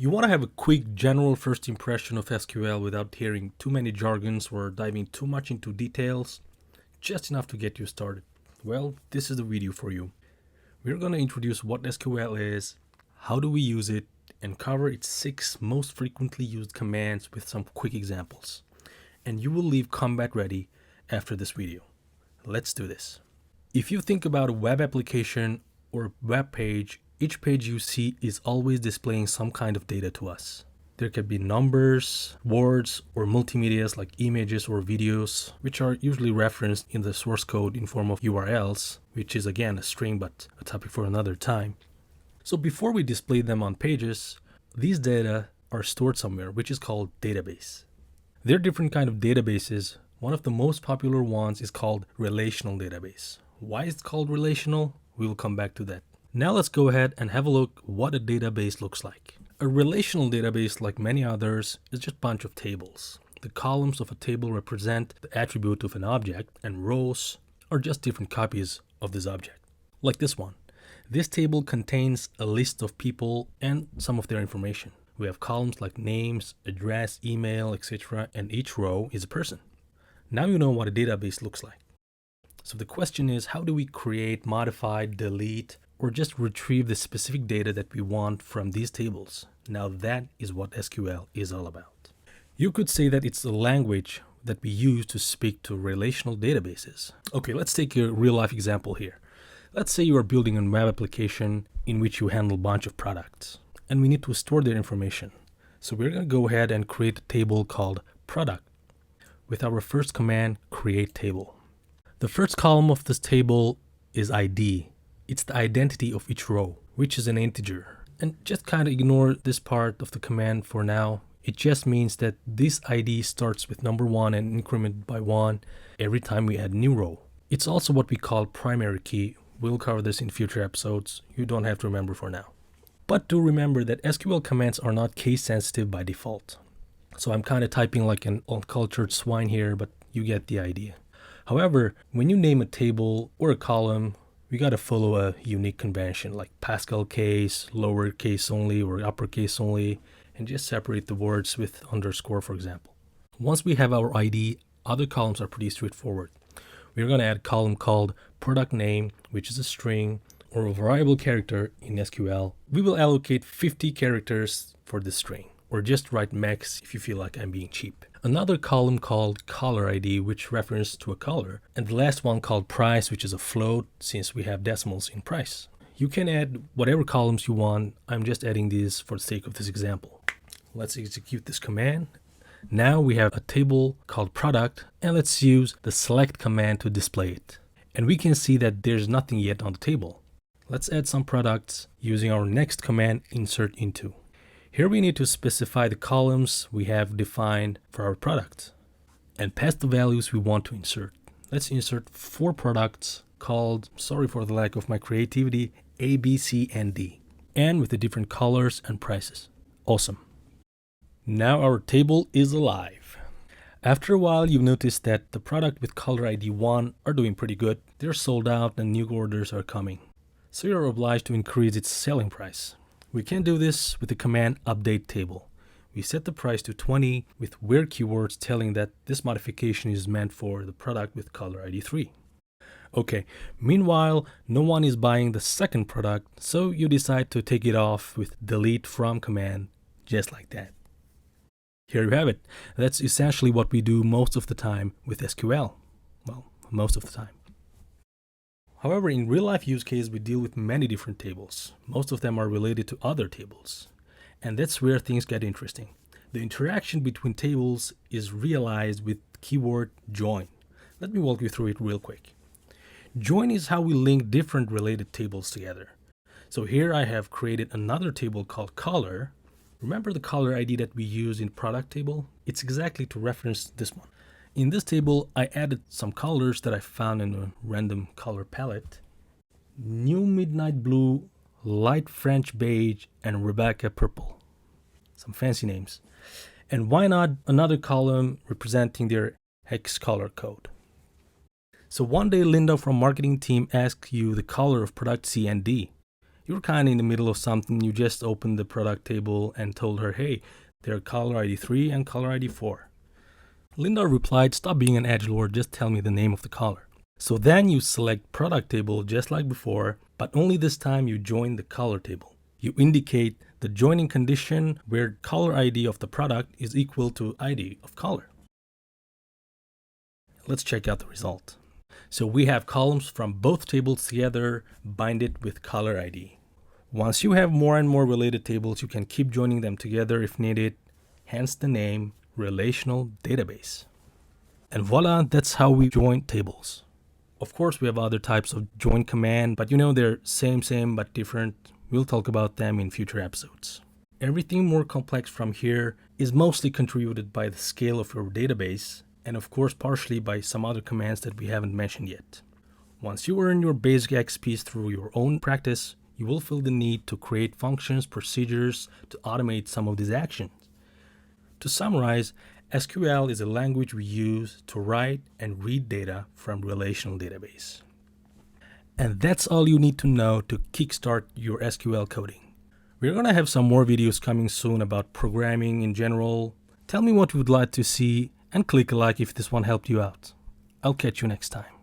You want to have a quick general first impression of SQL without hearing too many jargons or diving too much into details, just enough to get you started. Well, this is the video for you. We're going to introduce what SQL is, how do we use it, and cover its 6 most frequently used commands with some quick examples. And you will leave combat ready after this video. Let's do this. If you think about a web application or a web page, each page you see is always displaying some kind of data to us. There could be numbers, words, or multimedias like images or videos, which are usually referenced in the source code in form of URLs, which is again a string but a topic for another time. So before we display them on pages, these data are stored somewhere, which is called database. There are different kinds of databases. One of the most popular ones is called relational database. Why is it called relational? We will come back to that. Now let's go ahead and have a look what a database looks like. A relational database, like many others, is just a bunch of tables. The columns of a table represent the attribute of an object, and rows are just different copies of this object. Like this one. This table contains a list of people and some of their information. We have columns like names, address, email, etc., and each row is a person. Now you know what a database looks like. So the question is, how do we create, modify, delete, or just retrieve the specific data that we want from these tables? Now that is what SQL is all about. You could say that it's a language that we use to speak to relational databases. Okay, let's take a real-life example here. Let's say you are building a web application in which you handle a bunch of products, and we need to store their information. So we're going to go ahead and create a table called product with our first command, create table. The first column of this table is ID. It's the identity of each row, which is an integer. And just kind of ignore this part of the command for now. It just means that this ID starts with number 1 and incremented by 1 every time we add a new row. It's also what we call primary key. We'll cover this in future episodes. You don't have to remember for now. But do remember that SQL commands are not case sensitive by default. So I'm kind of typing like an uncultured swine here, but you get the idea. However, when you name a table or a column, we got to follow a unique convention like Pascal case, lowercase only, or uppercase only, and just separate the words with underscore, for example. Once we have our ID, other columns are pretty straightforward. We're going to add a column called product name, which is a string or a variable character in SQL. We will allocate 50 characters for this string, or just write max if you feel like I'm being cheap. Another column called color ID, which refers to a color, and the last one called price, which is a float since we have decimals in price. You can add whatever columns you want. I'm just adding these for the sake of this example. Let's execute this command. Now we have a table called product, and let's use the select command to display it. And we can see that there's nothing yet on the table. Let's add some products using our next command, insert into. Here we need to specify the columns we have defined for our product and pass the values we want to insert. Let's insert 4 products called, sorry for the lack of my creativity, A, B, C, and D, and with the different colors and prices. Awesome. Now our table is alive. After a while, you've noticed that the product with color ID 1 are doing pretty good. They're sold out and new orders are coming. So you're obliged to increase its selling price. We can do this with the command update table. We set the price to 20 with where keywords telling that this modification is meant for the product with color ID 3. Okay, meanwhile, no one is buying the second product, so you decide to take it off with delete from command, just like that. Here you have it. That's essentially what we do most of the time with SQL. Well, most of the time. However, in real-life use case, we deal with many different tables. Most of them are related to other tables. And that's where things get interesting. The interaction between tables is realized with keyword join. Let me walk you through it real quick. Join is how we link different related tables together. So here I have created another table called color. Remember the color ID that we use in product table? It's exactly to reference this one. In this table, I added some colors that I found in a random color palette. New Midnight Blue, Light French Beige, and Rebecca Purple. Some fancy names. And why not another column representing their hex color code? So one day Linda from marketing team asks you the color of product C and D. You're kind of in the middle of something, you just opened the product table and told her, hey, they're caller ID 3 and caller ID 4. Linda replied, stop being an edgelord, just tell me the name of the caller. So then you select product table just like before, but only this time you join the caller table. You indicate the joining condition where caller ID of the product is equal to ID of caller. Let's check out the result. So we have columns from both tables together, bind it with caller ID. Once you have more and more related tables, you can keep joining them together if needed, hence the name relational database. And voila, that's how we join tables. Of course, we have other types of join command, but they're same but different. We'll talk about them in future episodes. Everything more complex from here is mostly contributed by the scale of your database, and of course partially by some other commands that we haven't mentioned yet. Once you earn your basic XPs through your own practice, you will feel the need to create functions, procedures to automate some of these actions. To summarize, SQL is a language we use to write and read data from relational database. And that's all you need to know to kickstart your SQL coding. We're going to have some more videos coming soon about programming in general. Tell me what you would like to see and click a like if this one helped you out. I'll catch you next time.